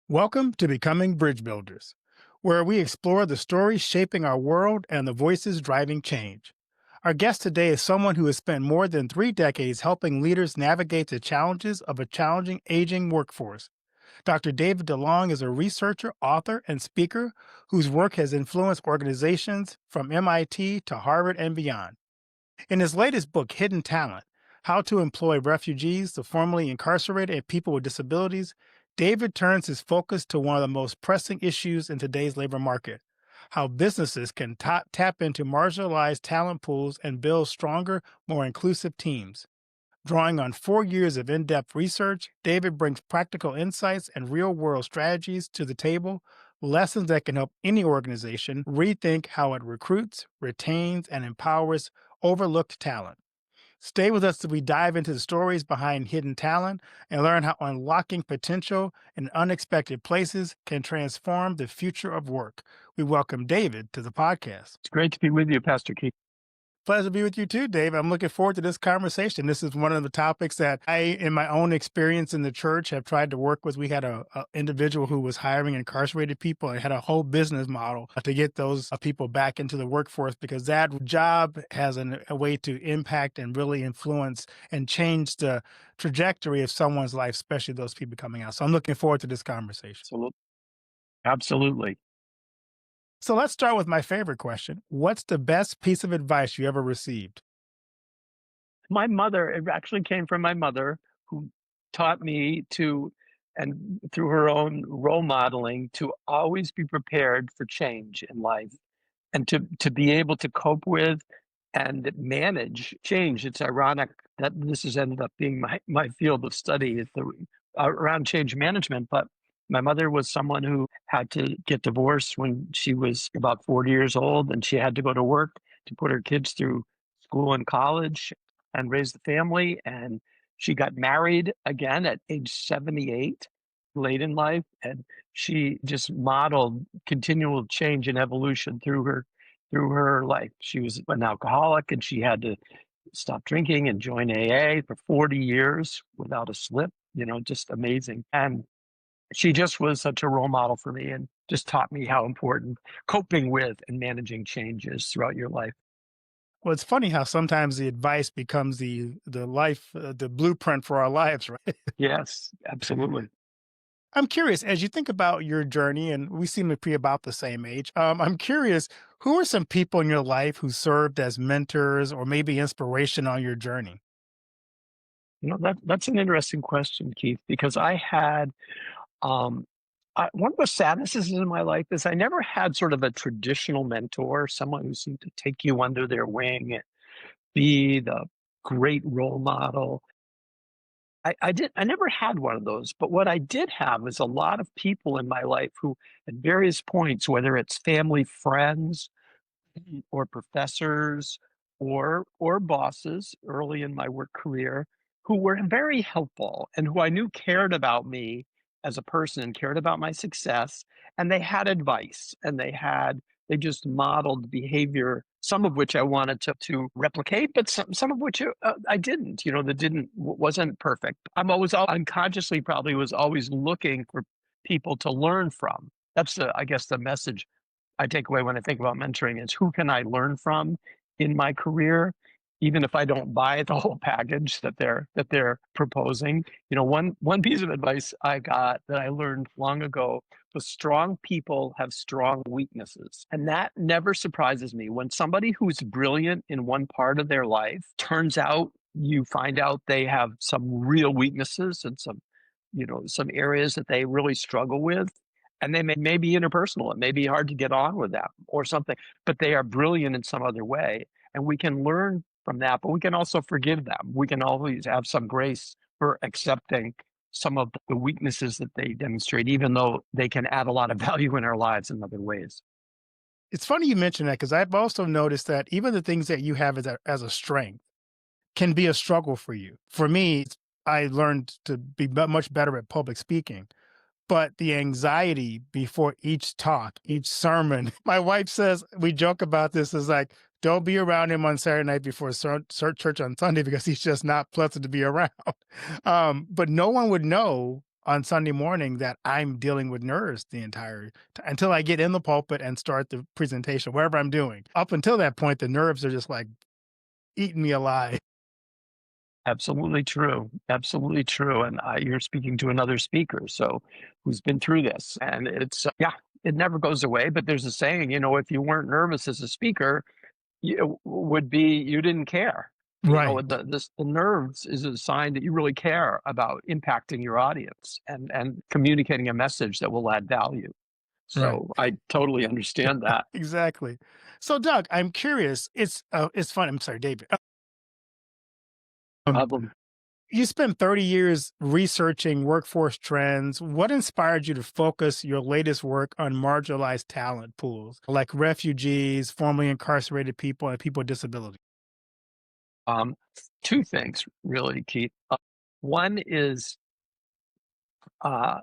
Welcome to Becoming Bridge Builders, where we explore the stories shaping our world and the voices driving change. Our guest today is someone who has spent more than 3 decades helping leaders navigate the challenges of a challenging aging workforce. Dr. David DeLong is a researcher, author, and speaker whose work has influenced organizations from MIT to Harvard and beyond. In his latest book, Hidden Talent: How to Employ Refugees, the Formerly Incarcerated, and People with Disabilities, David turns his focus to one of the most pressing issues in today's labor market: how businesses can tap into marginalized talent pools and build stronger, more inclusive teams. Drawing on 4 years of in depth research, David brings practical insights and real world strategies to the table, lessons that can help any organization rethink how it recruits, retains, and empowers overlooked talent. Stay with us as we dive into the stories behind hidden talent and learn how unlocking potential in unexpected places can transform the future of work. We welcome David to the podcast. It's great to be with you, Pastor Keith. Pleasure to be with you too, Dave. I'm looking forward to this conversation. This is one of the topics that I, in my own experience in the church, have tried to work with. We had a individual who was hiring incarcerated people and had a whole business model to get those people back into the workforce, because that job has a way to impact and really influence and change the trajectory of someone's life, especially those people coming out. So I'm looking forward to this conversation. Absolutely. So let's start with my favorite question. What's the best piece of advice you ever received? My mother, it actually came from my mother, who taught me to, and through her own role modeling, to always be prepared for change in life and to be able to cope with and manage change. It's ironic that this has ended up being my field of study is around change management, but my mother was someone who had to get divorced when she was about 40 years old, and she had to go to work to put her kids through school and college and raise the family. And she got married again at age 78, late in life, and she just modeled continual change and evolution through her life. She was an alcoholic, and she had to stop drinking and join AA for 40 years without a slip. Just amazing. And she just was such a role model for me and just taught me how important coping with and managing change is throughout your life. Well, it's funny how sometimes the advice becomes the blueprint for our lives, right? Yes, absolutely. I'm curious, as you think about your journey, and we seem to be about the same age. I'm curious, who are some people in your life who served as mentors or maybe inspiration on your journey? That's an interesting question, Keith, because I had one of the sadnesses in my life is I never had sort of a traditional mentor, someone who seemed to take you under their wing and be the great role model. I never had one of those, but what I did have is a lot of people in my life who, at various points, whether it's family, friends, or professors, or bosses early in my work career, who were very helpful and who I knew cared about me as a person and cared about my success, and they had advice, and they just modeled behavior, some of which I wanted to replicate, but some of which I didn't. That wasn't perfect. I'm always unconsciously probably was always looking for people to learn from. That's I guess the message I take away when I think about mentoring is who can I learn from in my career, even if I don't buy the whole package that they're proposing. One piece of advice I got that I learned long ago was strong people have strong weaknesses. And that never surprises me. When somebody who's brilliant in one part of their life turns out, you find out they have some real weaknesses and some areas that they really struggle with. And they may be interpersonal. It may be hard to get on with them or something, but they are brilliant in some other way. And we can learn from that, but we can also forgive them. We can always have some grace for accepting some of the weaknesses that they demonstrate, even though they can add a lot of value in our lives in other ways. It's funny you mention that, because I've also noticed that even the things that you have as a strength can be a struggle for you. For me, I learned to be much better at public speaking. But the anxiety before each talk, each sermon, my wife says, we joke about this, is like, don't be around him on Saturday night before church on Sunday, because he's just not pleasant to be around. But no one would know on Sunday morning that I'm dealing with nerves the entire until I get in the pulpit and start the presentation, wherever I'm doing. Up until that point, the nerves are just like eating me alive. Absolutely true. Absolutely true. And you're speaking to another speaker, so who's been through this, and it's yeah, it never goes away. But there's a saying, if you weren't nervous as a speaker, you would be you didn't care. Right, The nerves is a sign that you really care about impacting your audience and communicating a message that will add value. right. So I totally understand that. Exactly. So, Doug, I'm curious. It's fun. I'm sorry, David. Um, Problem. you spent 30 years researching workforce trends. What inspired you to focus your latest work on marginalized talent pools like refugees, formerly incarcerated people, and people with disabilities? Um, Two things really, Keith. One uh,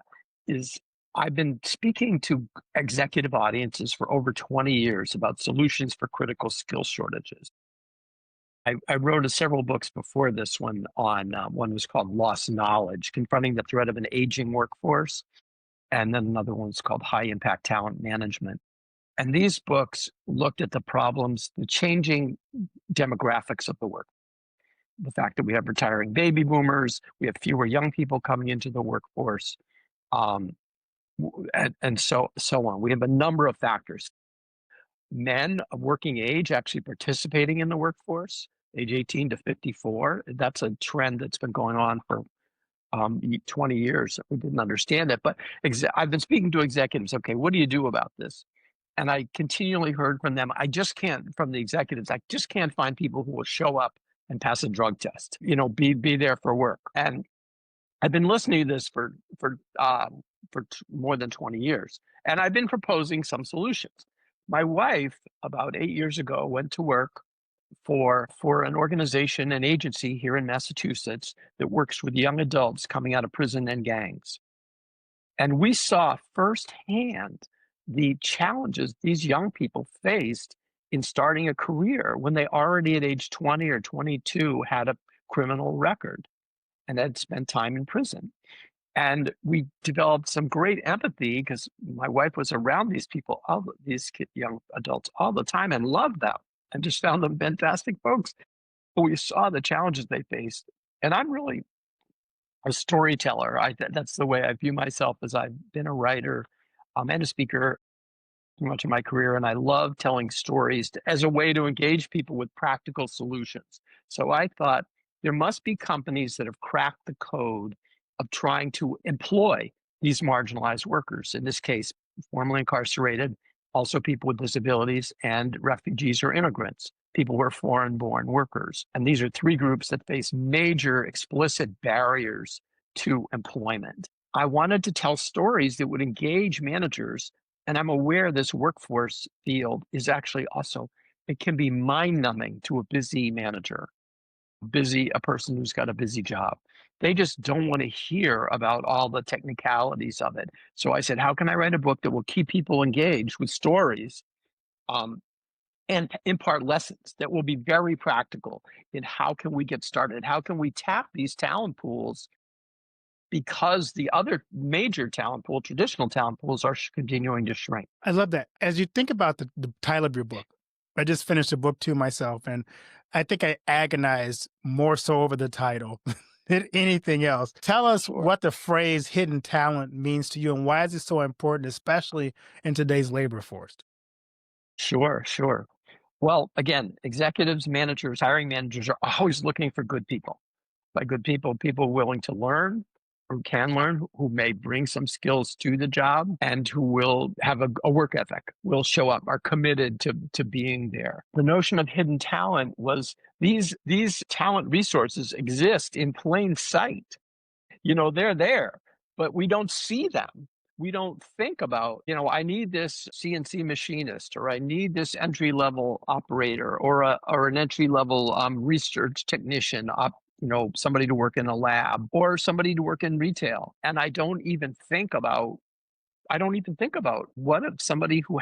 is I've been speaking to executive audiences for over 20 years about solutions for critical skill shortages. I wrote several books before this one on one was called Lost Knowledge, Confronting the Threat of an Aging Workforce. And then another one was called High Impact Talent Management. And these books looked at the problems, the changing demographics of the work. The fact that we have retiring baby boomers, we have fewer young people coming into the workforce, um, and so on. We have a number of factors. Men of working age actually participating in the workforce, age 18 to 54. That's a trend that's been going on for 20 years. We didn't understand it, but I've been speaking to executives. Okay, what do you do about this? And I continually heard from them. I just can't, from the executives, I just can't find people who will show up and pass a drug test. Be there for work. And I've been listening to this for more than 20 years, and I've been proposing some solutions. My wife, about 8 years ago, went to work for an organization, an agency here in Massachusetts that works with young adults coming out of prison and gangs. And we saw firsthand the challenges these young people faced in starting a career when they already at age 20 or 22 had a criminal record and had spent time in prison. And we developed some great empathy because my wife was around these people, young adults all the time and loved them and just found them fantastic folks. But we saw the challenges they faced. And I'm really a storyteller. That's the way I view myself as I've been a writer and a speaker much of my career, and I love telling stories as a way to engage people with practical solutions. So I thought there must be companies that have cracked the code of trying to employ these marginalized workers, in this case, formerly incarcerated, also people with disabilities, and refugees or immigrants, people who are foreign born workers. And these are three groups that face major explicit barriers to employment. I wanted to tell stories that would engage managers, and I'm aware this workforce field is actually also, it can be mind numbing to a busy manager, a person who's got a busy job. They just don't want to hear about all the technicalities of it. So I said, how can I write a book that will keep people engaged with stories um, and impart lessons that will be very practical in how can we get started? How can we tap these talent pools, because the other major talent pool, traditional talent pools, are continuing to shrink. I love that. As you think about the title of your book, I just finished a book too myself, and I think I agonized more so over the title than anything else. Tell us Sure. what the phrase hidden talent means to you and why is it so important, especially in today's labor force? Sure, sure. Well, again, executives, managers, hiring managers are always looking for good people. By good people, people willing to learn, who can learn, who may bring some skills to the job, and who will have a work ethic, will show up, are committed to being there. The notion of hidden talent was these talent resources exist in plain sight. They're there, but we don't see them. We don't think about, I need this CNC machinist, or I need this entry level operator, or an entry level research technician, somebody to work in a lab, or somebody to work in retail. And I don't even think about what if somebody who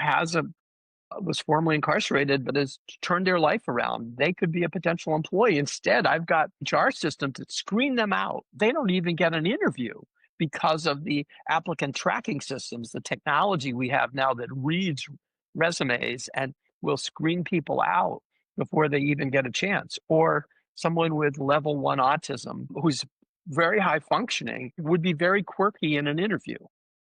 was formerly incarcerated but has turned their life around. They could be a potential employee. Instead, I've got HR systems that screen them out. They don't even get an interview because of the applicant tracking systems, the technology we have now that reads resumes and will screen people out before they even get a chance. Or someone with level 1 autism who's very high functioning would be very quirky in an interview,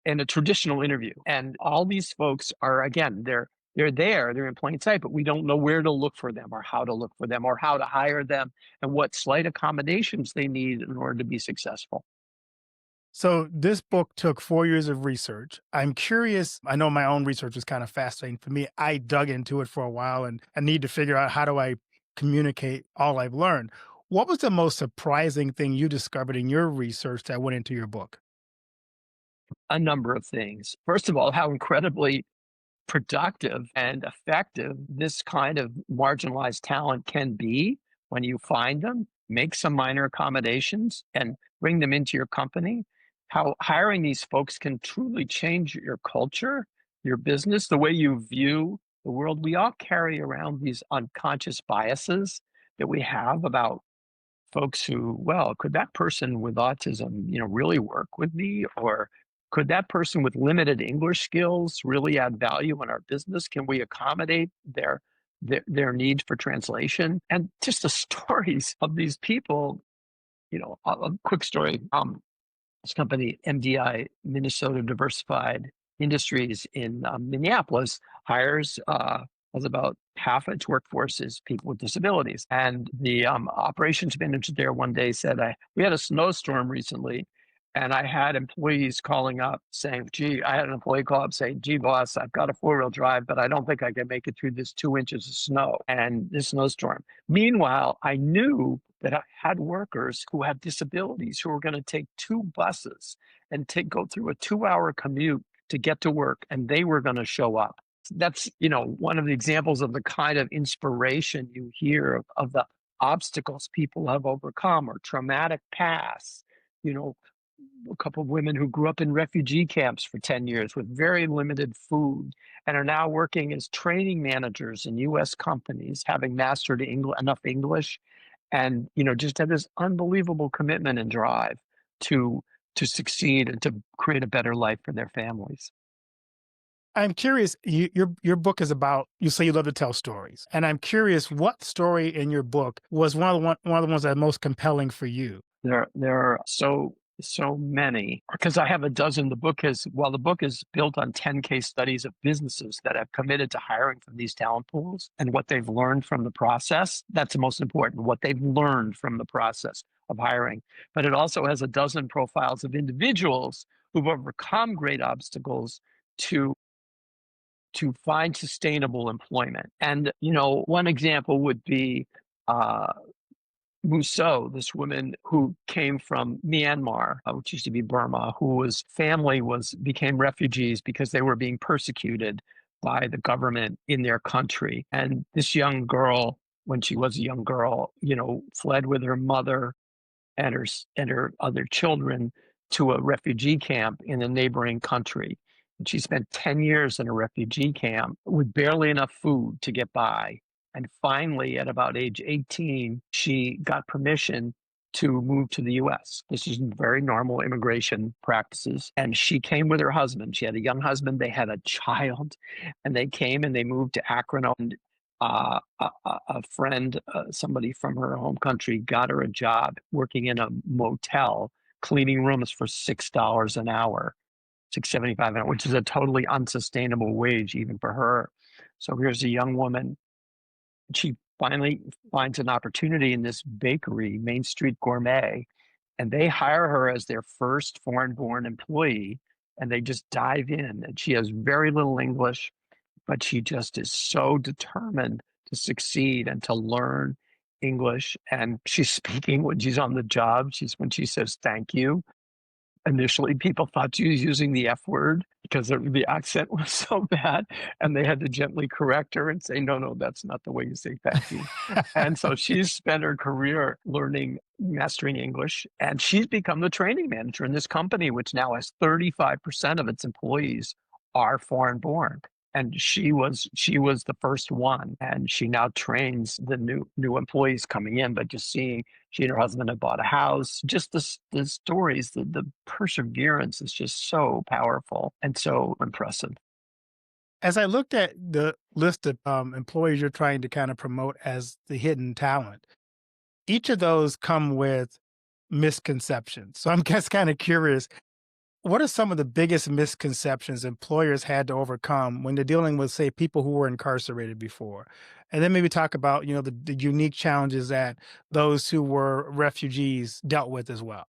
in a traditional interview. And all these folks are, again, they're in plain sight, but we don't know where to look for them or how to look for them or how to hire them and what slight accommodations they need in order to be successful. So this book took 4 years of research. I'm curious. I know my own research was kind of fascinating for me. I dug into it for a while and I need to figure out how do I communicate all I've learned. What was the most surprising thing you discovered in your research that went into your book? A number of things. First of all, how incredibly productive and effective this kind of marginalized talent can be when you find them, make some minor accommodations, and bring them into your company. How hiring these folks can truly change your culture, your business, the way you view the world. We all carry around these unconscious biases that we have about folks who, well, could that person with autism, really work with me? Or could that person with limited English skills really add value in our business? Can we accommodate their need for translation? And just the stories of these people, a quick story. This company, MDI, Minnesota Diversified Industries in Minneapolis, hires as about half its workforce is people with disabilities. And the operations manager there one day said, we had a snowstorm recently, and I had employees calling up saying, I had an employee call up saying, gee, boss, I've got a 4-wheel drive, but I don't think I can make it through this 2 inches of snow and this snowstorm. Meanwhile, I knew that I had workers who had disabilities who were going to take 2 buses and go through a 2-hour commute to get to work, and they were going to show up. That's, one of the examples of the kind of inspiration you hear of the obstacles people have overcome or traumatic past. You know, a couple of women who grew up in refugee camps for 10 years with very limited food and are now working as training managers in US companies, having mastered enough English and just have this unbelievable commitment and drive to succeed and to create a better life for their families. I'm curious. Your book is about. You say you love to tell stories, and I'm curious what story in your book was one of the ones that most compelling for you. There are so many because I have a dozen. The book is built on 10 case studies of businesses that have committed to hiring from these talent pools and what they've learned from the process. That's the most important, what they've learned from the process of hiring. But it also has a dozen profiles of individuals who've overcome great obstacles to find sustainable employment. And one example would be uh, Muso, this woman who came from Myanmar, which used to be Burma, whose family became refugees because they were being persecuted by the government in their country. And this young girl, when she was a young girl, fled with her mother and her other children to a refugee camp in a neighboring country. And she spent 10 years in a refugee camp with barely enough food to get by. And finally, at about age 18, she got permission to move to the US. This is very normal immigration practices. And she came with her husband. She had a young husband, they had a child, and they came and they moved to Akron. And a friend, somebody from her home country, got her a job working in a motel, cleaning rooms for $6 an hour, 6.75 an hour, which is a totally unsustainable wage even for her. So here's a young woman. She finally finds an opportunity in this bakery, Main Street Gourmet, and they hire her as their first foreign-born employee. And they just dive in, and she has very little English, but she just is so determined to succeed and to learn English. And she's speaking when she's on the job. When she says thank you. Initially, people thought she was using the F word because the accent was so bad, and they had to gently correct her and say, no, no, that's not the way you say thank you. And so she's spent her career mastering English, and she's become the training manager in this company, which now has 35% of its employees are foreign born. and she was the first one, and she now trains the new employees coming in. But just seeing she and her husband have bought a house, just the stories, the perseverance is just so powerful and so impressive. As I looked at the list of employees you're trying to kind of promote as the hidden talent, each of those come with misconceptions. So I'm just kind of curious, what are some of the biggest misconceptions employers had to overcome when they're dealing with, say, people who were incarcerated before? And then maybe talk about, the unique challenges that those who were refugees dealt with as well.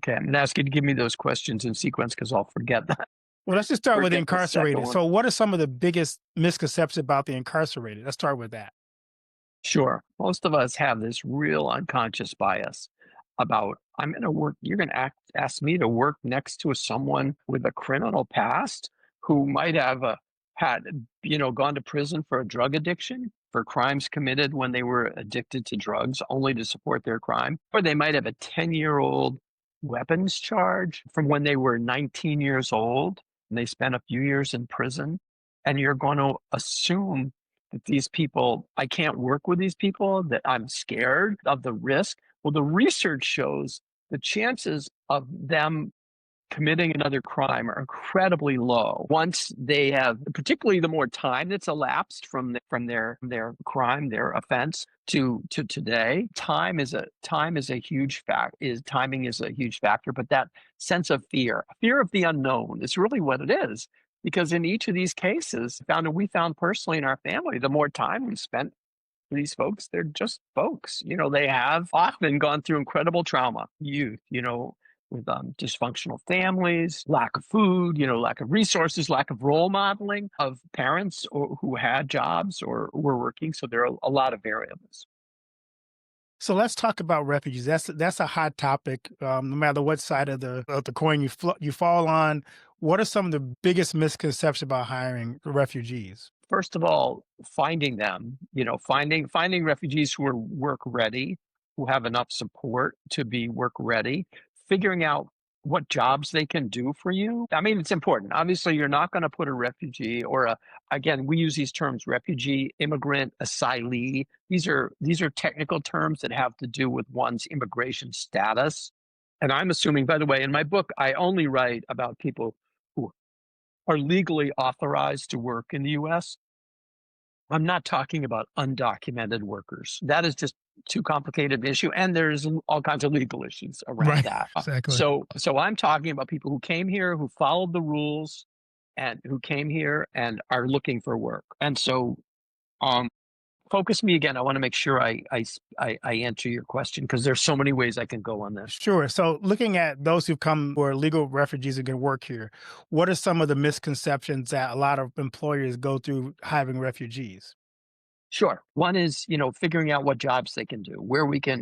Okay, I'm gonna ask you to give me those questions in sequence because I'll forget that. Well, let's just start with the Forget the second incarcerated. one. So, what are some of the biggest misconceptions about the incarcerated? Let's start with that. Sure. Most of us have this real unconscious bias about I'm going to work, you're going to ask me to work next to someone with a criminal past who might have had, gone to prison for a drug addiction, for crimes committed when they were addicted to drugs only to support their crime, or they might have a 10-year-old weapons charge from when they were 19 years old and they spent a few years in prison. And you're going to assume that these people, I can't work with these people, that I'm scared of the risk. Well, the research shows the chances of them committing another crime are incredibly low once they have, particularly the more time that's elapsed from their crime, their offense to today. Time is a huge fact. Is timing is a huge factor, but that sense of fear of the unknown is really what it is. Because in each of these cases, we found personally in our family, the more time we spent these folks, they're just folks. They have often gone through incredible trauma, youth, with dysfunctional families, lack of food, lack of resources, lack of role modeling of parents or who had jobs or were working. So there are a lot of variables. So let's talk about refugees. That's a hot topic. No matter what side of the coin you fall on. What are some of the biggest misconceptions about hiring refugees? First of all, finding them, finding refugees who are work ready, who have enough support to be work ready, figuring out what jobs they can do for you. I mean, it's important. Obviously, you're not going to put a refugee or again, we use these terms refugee, immigrant, asylee. These are technical terms that have to do with one's immigration status. And I'm assuming, by the way, in my book, I only write about people who are legally authorized to work in the US. I'm not talking about undocumented workers. That is just too complicated an issue, and there's all kinds of legal issues around Right. that. Exactly. So I'm talking about people who came here, who followed the rules, and who came here and are looking for work. And so, um, focus me again. I want to make sure I answer your question because there's so many ways I can go on this. Sure. So, looking at those who come who are legal refugees and can work here, what are some of the misconceptions that a lot of employers go through hiring refugees? Sure. One is, figuring out what jobs they can do, where we can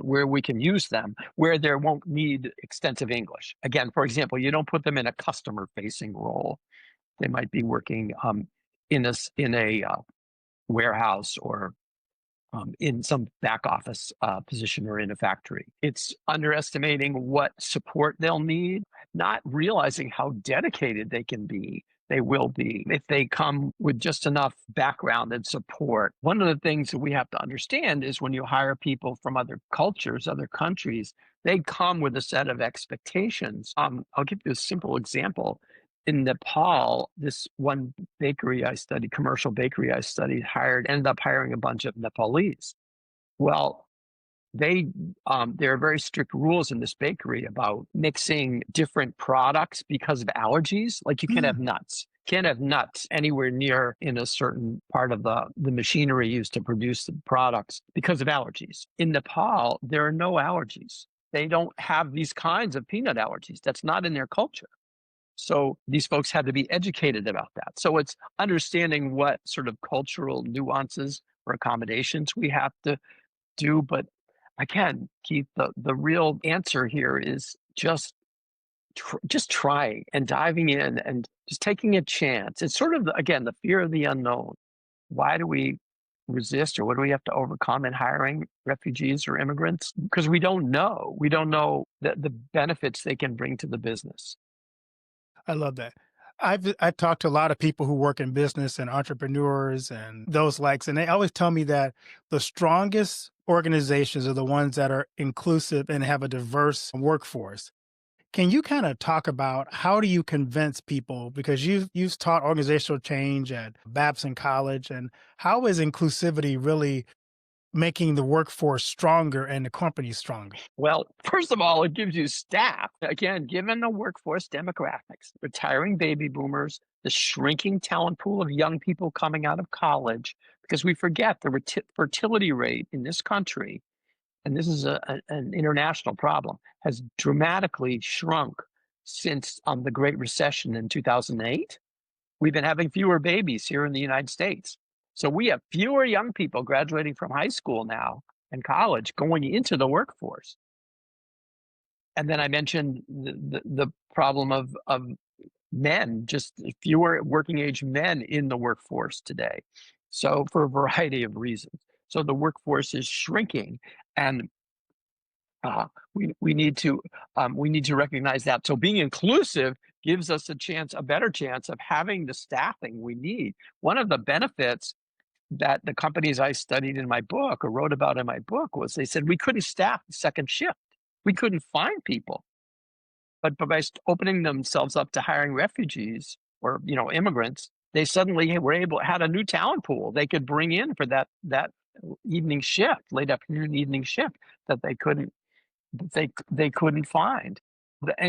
use them, where there won't need extensive English. Again, for example, you don't put them in a customer facing role. They might be working in a warehouse or in some back office position or in a factory. It's underestimating what support they'll need, not realizing how dedicated they will be if they come with just enough background and support. One of the things that we have to understand is when you hire people from other cultures, other countries, they come with a set of expectations. I'll give you a simple example. In Nepal, this one bakery I studied, commercial bakery I studied, ended up hiring a bunch of Nepalese. Well, they there are very strict rules in this bakery about mixing different products because of allergies. Like you can't have Mm. nuts. Can't have nuts anywhere near in a certain part of the machinery used to produce the products because of allergies. In Nepal, there are no allergies. They don't have these kinds of peanut allergies. That's not in their culture. So these folks had to be educated about that. So it's understanding what sort of cultural nuances or accommodations we have to do. But again, Keith, the real answer here is just trying and diving in and just taking a chance. It's sort of again the fear of the unknown. Why do we resist, or what do we have to overcome in hiring refugees or immigrants? Because we don't know. We don't know the benefits they can bring to the business. I love that. I've talked to a lot of people who work in business and entrepreneurs and those likes, and they always tell me that the strongest organizations are the ones that are inclusive and have a diverse workforce. Can you kind of talk about how do you convince people, because you've taught organizational change at Babson College, and how is inclusivity really making the workforce stronger and the company stronger? Well, first of all, it gives you staff. Again, given the workforce demographics, retiring baby boomers, the shrinking talent pool of young people coming out of college, because we forget the fertility rate in this country, and this is an international problem, has dramatically shrunk since the Great Recession in 2008. We've been having fewer babies here in the United States. So we have fewer young people graduating from high school now and college going into the workforce. And then I mentioned the problem of men, just fewer working age men in the workforce today. So for a variety of reasons. So the workforce is shrinking, and we need to recognize that. So being inclusive gives us a better chance of having the staffing we need. One of the benefits that the companies I studied in my book or wrote about in my book was they said we couldn't staff the second shift. We couldn't find people. But by opening themselves up to hiring refugees or immigrants, they suddenly were able had a new talent pool they could bring in for that evening shift, late afternoon evening shift that they couldn't find.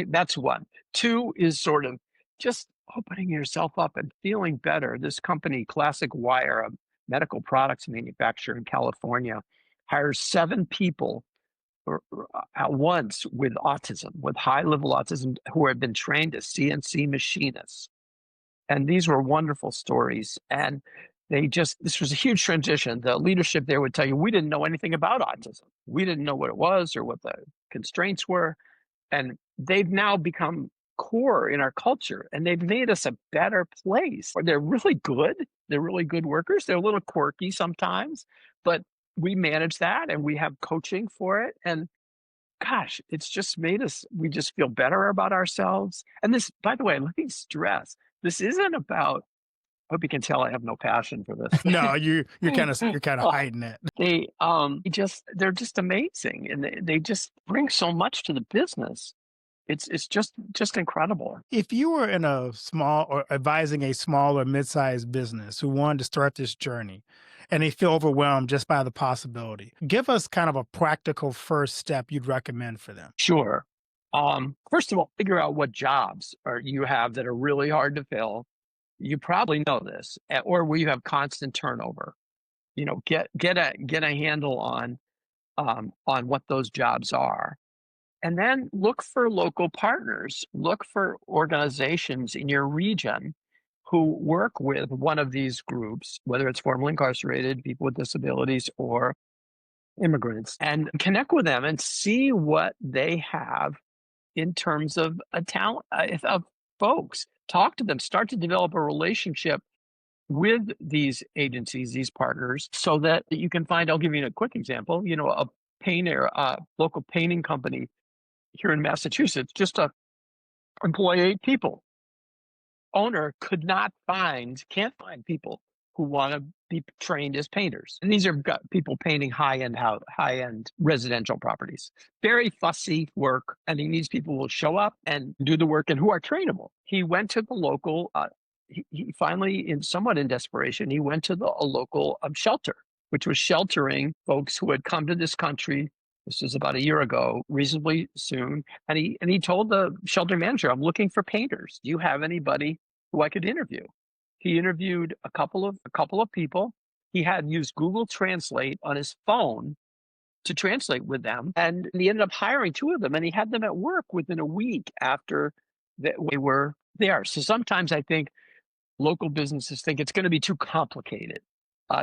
That's one. Two is sort of just opening yourself up and feeling better. This company, Classic Wire, a medical products manufacturer in California, hires 7 people at once with autism, with high level autism, who have been trained as CNC machinists. And these were wonderful stories. And this was a huge transition. The leadership there would tell you, we didn't know anything about autism. We didn't know what it was or what the constraints were. And they've now become core in our culture, and they've made us a better place. They're really good. They're really good workers. They're a little quirky sometimes, but we manage that and we have coaching for it. And gosh, it's just made we just feel better about ourselves. And this, by the way, let me stress, this isn't about, I hope you can tell I have no passion for this. No, you're kind of Oh, hiding it. they're just amazing, and they just bring so much to the business. It's just incredible. If you were in a small or advising a small or mid-sized business who wanted to start this journey and they feel overwhelmed just by the possibility, give us kind of a practical first step you'd recommend for them. Sure. First of all, figure out what jobs you have that are really hard to fill. You probably know this, or where you have constant turnover. Get a handle on what those jobs are. And then look for local partners, look for organizations in your region who work with one of these groups, whether it's formerly incarcerated, people with disabilities, or immigrants, and connect with them and see what they have in terms of a talent of folks. Talk to them, start to develop a relationship with these agencies, these partners, so that you can find. I'll give you a quick example. A painter, a local painting company here in Massachusetts, just to employ 8 people. Owner can't find people who want to be trained as painters. And these are people painting high end residential properties. Very fussy work, and he needs people who will show up and do the work and who are trainable. He went to the local. He finally, somewhat in desperation, he went to a local shelter, which was sheltering folks who had come to this country. This was about a year ago, reasonably soon. And he told the shelter manager, "I'm looking for painters. Do you have anybody who I could interview?" He interviewed a couple of people. He had used Google Translate on his phone to translate with them, and he ended up hiring 2 of them, and he had them at work within a week after they were there. So sometimes I think local businesses think it's going to be too complicated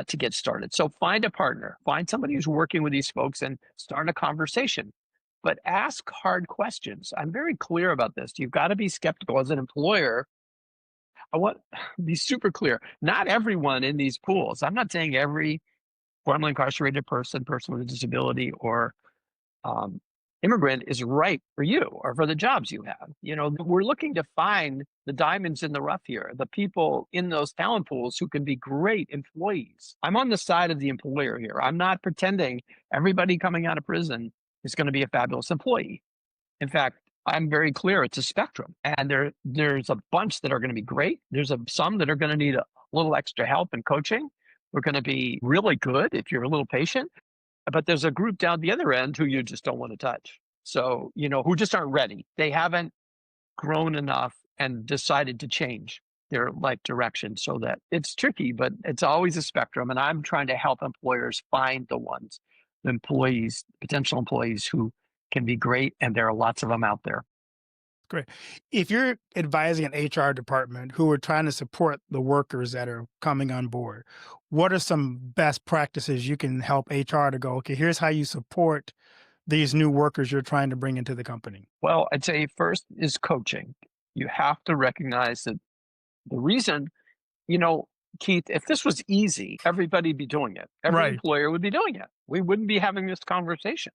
to get started. So find a partner, find somebody who's working with these folks, and start a conversation. But ask hard questions. I'm very clear about this. You've got to be skeptical as an employer. I want to be super clear. Not everyone in these pools. I'm not saying every formerly incarcerated person with a disability, or immigrant is right for you or for the jobs you have. We're looking to find the diamonds in the rough here, the people in those talent pools who can be great employees. I'm on the side of the employer here. I'm not pretending everybody coming out of prison is going to be a fabulous employee. In fact, I'm very clear it's a spectrum, and there's a bunch that are going to be great. There's some that are going to need a little extra help and coaching. We're going to be really good if you're a little patient, but there's a group down the other end who you just don't want to touch. So, who just aren't ready. They haven't grown enough and decided to change their life direction. So that it's tricky, but it's always a spectrum. And I'm trying to help employers find the employees, potential employees who can be great. And there are lots of them out there. Great. If you're advising an HR department who are trying to support the workers that are coming on board, what are some best practices you can help HR to go, okay, here's how you support these new workers you're trying to bring into the company? Well, I'd say first is coaching. You have to recognize that the reason, you know, Keith, if this was easy, everybody'd be doing it. Every Right. employer would be doing it. We wouldn't be having this conversation.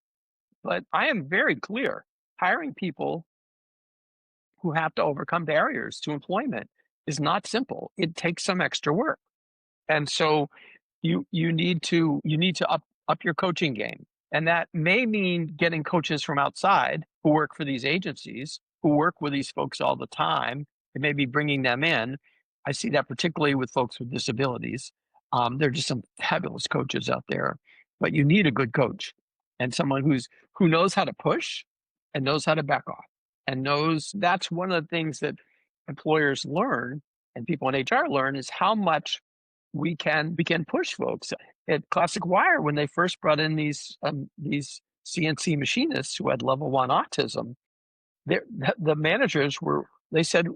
But I am very clear hiring people who have to overcome barriers to employment is not simple. It takes some extra work. And so you need to up your coaching game. And that may mean getting coaches from outside who work for these agencies, who work with these folks all the time, and maybe bringing them in. I see that particularly with folks with disabilities. There are just some fabulous coaches out there, but you need a good coach and someone who knows how to push and knows how to back off and knows that's one of the things that employers learn and people in HR learn is how much we can push folks. At Classic Wire, when they first brought in these CNC machinists who had level one autism, the managers were they said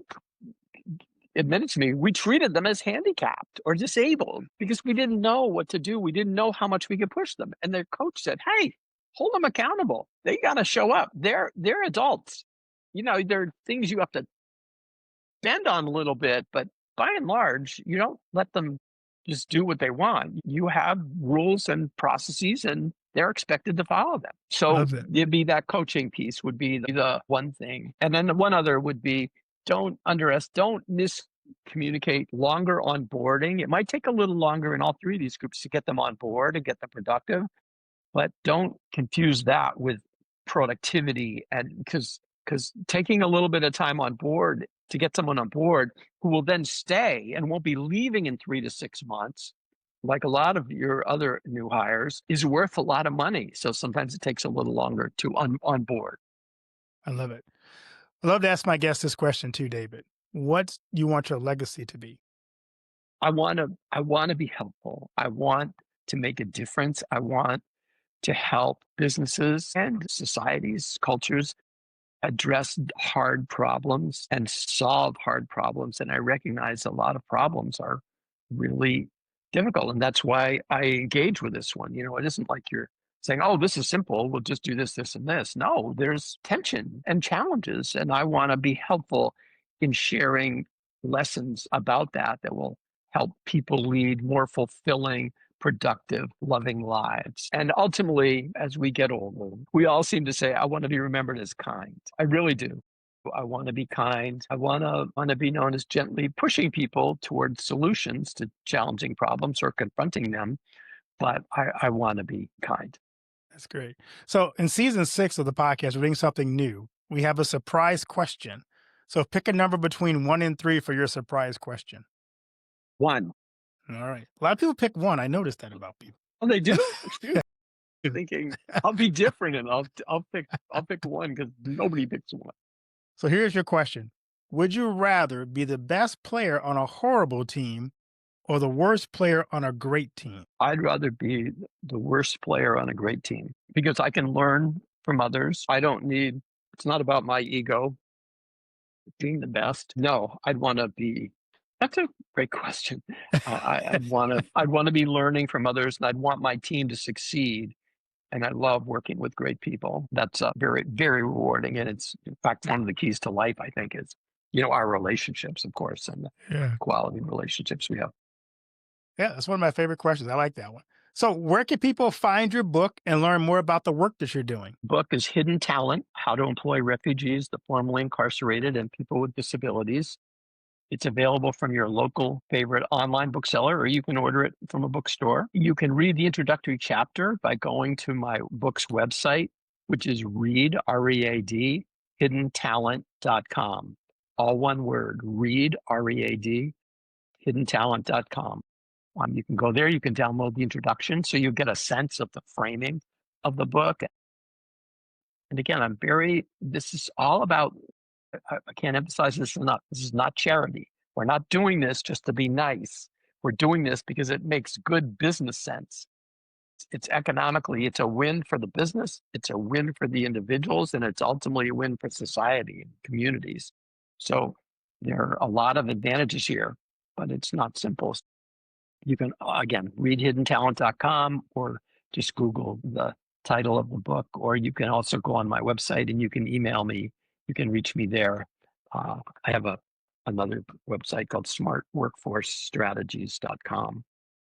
admitted to me we treated them as handicapped or disabled because we didn't know what to do. We didn't know how much we could push them, and their coach said, "Hey, hold them accountable. They got to show up. They're adults. There are things you have to bend on a little bit, but by and large, you don't let them just do what they want. You have rules and processes, and they're expected to follow them. So Love it. it'd be that coaching piece would be the one thing, and then the one other would be don't miscommunicate longer onboarding. It might take a little longer in all three of these groups to get them on board and get them productive, but don't confuse that with productivity and because taking a little bit of time on board to get someone on board who will then stay and won't be leaving in 3 to 6 months like a lot of your other new hires is worth a lot of money, so sometimes it takes a little longer to on board. I love it. I love to ask my guests this question too, David. What you want your legacy to be? I want to be helpful. I want to make a difference. I want to help businesses and societies, cultures address hard problems and solve hard problems. And I recognize a lot of problems are really difficult. And that's why I engage with this one. It isn't like you're saying, oh, this is simple. We'll just do this, this, and this. No, there's tension and challenges. And I want to be helpful in sharing lessons about that will help people lead more fulfilling productive, loving lives. And ultimately, as we get older, we all seem to say, I want to be remembered as kind. I really do. I want to be kind. I want to be known as gently pushing people towards solutions to challenging problems or confronting them. But I want to be kind. That's great. So in season 6 of the podcast, we're doing something new. We have a surprise question. So pick a number between 1 and 3 for your surprise question. One. All right. A lot of people pick 1. I noticed that about people. Oh, they do. Shoot. Thinking I'll be different and I'll pick one because nobody picks one. So here's your question. Would you rather be the best player on a horrible team or the worst player on a great team? I'd rather be the worst player on a great team because I can learn from others. It's not about my ego being the best. No, that's a great question. I'd want to be learning from others and I'd want my team to succeed. And I love working with great people. That's very, very rewarding. And it's, in fact, one of the keys to life, I think, is, our relationships, of course, and the Yeah. quality of relationships we have. Yeah, that's one of my favorite questions. I like that one. So, where can people find your book and learn more about the work that you're doing? Book is Hidden Talent: How to Employ Refugees, the Formerly Incarcerated, and People with Disabilities. It's available from your local favorite online bookseller, or you can order it from a bookstore. You can read the introductory chapter by going to my book's website, which is read, hiddentalent.com. All one word, read, hiddentalent.com. You can go there, you can download the introduction so you get a sense of the framing of the book. And again, this is all about, I can't emphasize this enough. This is not charity. We're not doing this just to be nice. We're doing this because it makes good business sense. It's economically, it's a win for the business, it's a win for the individuals, and it's ultimately a win for society and communities. So there are a lot of advantages here, but it's not simple. You can, again, read hiddentalent.com or just Google the title of the book, or you can also go on my website and you can email me. You can reach me there. I have another website called smartworkforcestrategies.com,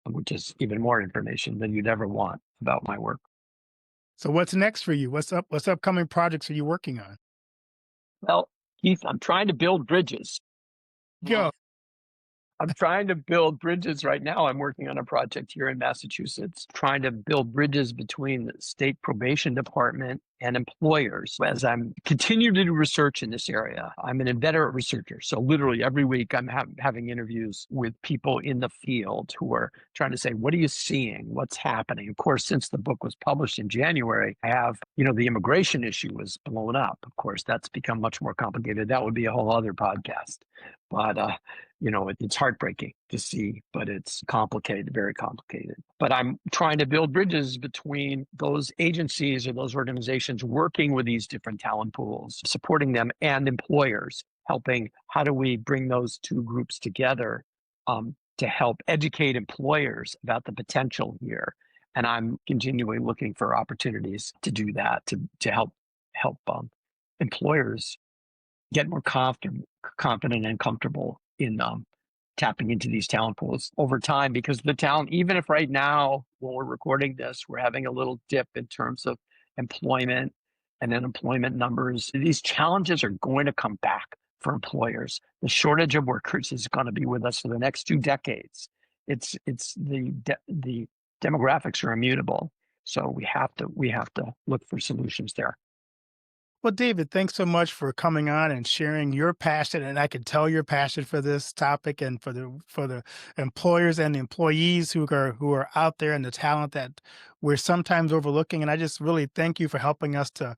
which is even more information than you'd ever want about my work. So, what's next for you? What's up? What's upcoming projects are you working on? Well, Keith, I'm trying to build bridges. Go. I'm trying to build bridges right now. I'm working on a project here in Massachusetts, trying to build bridges between the state probation department and employers. As I'm continuing to do research in this area, I'm an inveterate researcher. So literally every week I'm having interviews with people in the field who are trying to say, what are you seeing? What's happening? Of course, since the book was published in January, I have, the immigration issue was blown up. Of course, that's become much more complicated. That would be a whole other podcast. But it's heartbreaking to see, but it's complicated, very complicated. But I'm trying to build bridges between those agencies or those organizations working with these different talent pools, supporting them, and employers, helping. How do we bring those two groups together to help educate employers about the potential here? And I'm continually looking for opportunities to do that, to help employers get more confident and comfortable in tapping into these talent pools over time, because the talent, even if right now when we're recording this, we're having a little dip in terms of employment and unemployment numbers, these challenges are going to come back for employers. The shortage of workers is going to be with us for the next 2 decades. It's the demographics are immutable, so we have to look for solutions there. Well, David, thanks so much for coming on and sharing your passion. And I can tell your passion for this topic and for the employers and the employees who are out there and the talent that we're sometimes overlooking. And I just really thank you for helping us to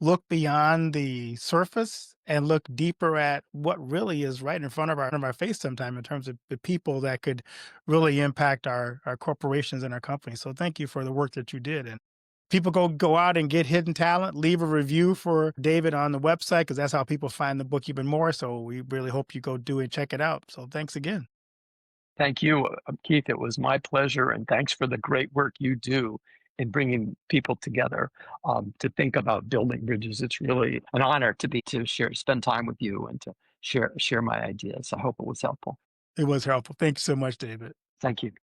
look beyond the surface and look deeper at what really is right in front of our face sometime in terms of the people that could really impact our corporations and our companies. So thank you for the work that you did. And people go out and get Hidden Talent, leave a review for David on the website because that's how people find the book even more. So we really hope you go do and check it out. So thanks again. Thank you, Keith. It was my pleasure, and thanks for the great work you do in bringing people together to think about building bridges. It's really an honor to spend time with you, and to share my ideas. I hope it was helpful. It was helpful. Thank you so much, David. Thank you.